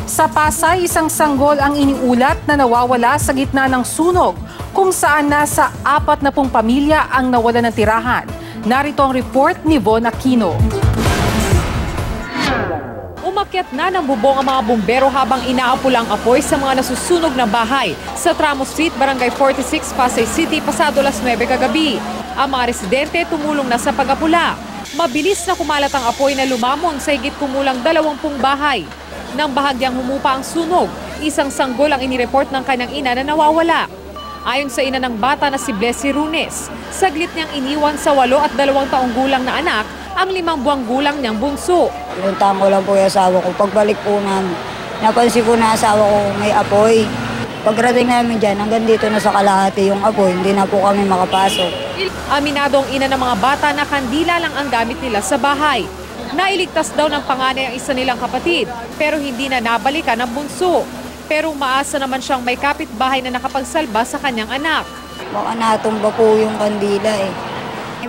Sa Pasay, isang sanggol ang iniulat na nawawala sa gitna ng sunog kung saan nasa 40 pamilya ang nawala ng tirahan. Narito ang report ni Von Aquino. Umakyat na ng bubong ang mga bumbero habang inaapulang apoy sa mga nasusunog na bahay sa Tramo Street, Barangay 46, Pasay City, pasado alas 9 kagabi. Ang mga residente tumulong na sa pag-apula. Mabilis na kumalat ang apoy na lumamon sa higit kumulang 20 bahay. Nang bahagyang humupa ang sunog, isang sanggol ang inireport ng kanyang ina na nawawala. Ayon sa ina ng bata na si Blessy Runes, saglit niyang iniwan sa 8 at 2 taong gulang na anak ang 5 buwang gulang niyang bunso. Pinuntahan ko lang po yung asawa ko. Pagbalik po namin, napansin ko na asawa ko may apoy. Pagdating namin dyan, hanggang dito na sa kalahati yung apoy, hindi na po kami makapasok. Aminado ang ina ng mga bata na kandila lang ang gamit nila sa bahay. Nailigtas daw ng panganay ang isa nilang kapatid, pero hindi na nabalikan ang bunso. Pero umaasa naman siyang may kapitbahay na nakapagsalba sa kanyang anak. Baka natumba po yung kandila eh.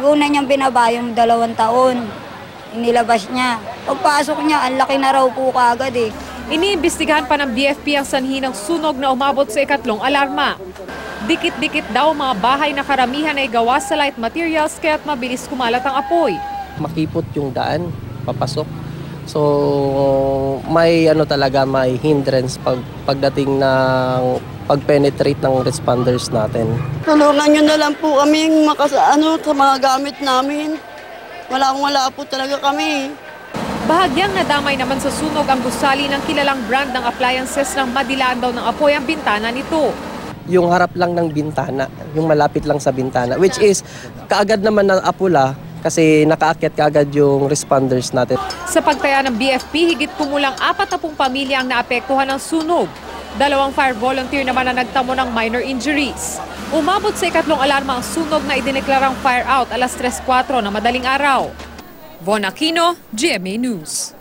Una niyang binaba yung 2 taon. Inilabas niya. Pagpasok niya, ang laki na raw po kaagad eh. Iniimbestigahan pa ng BFP ang sanhi ng sunog na umabot sa 2nd alarma. Dikit-dikit daw mga bahay na karamihan ay gawa sa light materials kaya't mabilis kumalat ang apoy. Makipot yung daan, papasok. So may may hindrance pagdating ng pag-penetrate ng responders natin. Tulungan nyo na lang po kami sa mga gamit namin. Wala po talaga kami. Bahagyang nadamay naman sa sunog ang gusali ng kilalang brand ng appliances nang madilaan daw ng apoy ang bintana nito. Yung harap lang ng bintana, yung malapit lang sa bintana, which is kaagad naman na apula kasi nakaakyat kaagad yung responders natin. Sa pagtaya ng BFP, higit kumulang 40 pamilya ang naapektuhan ng sunog. 2 fire volunteer naman na nagtamo ng minor injuries. Umabot sa 2nd alarma ang sunog na idineklarang fire out alas 3:04 na madaling araw. Von Aquino, GMA News.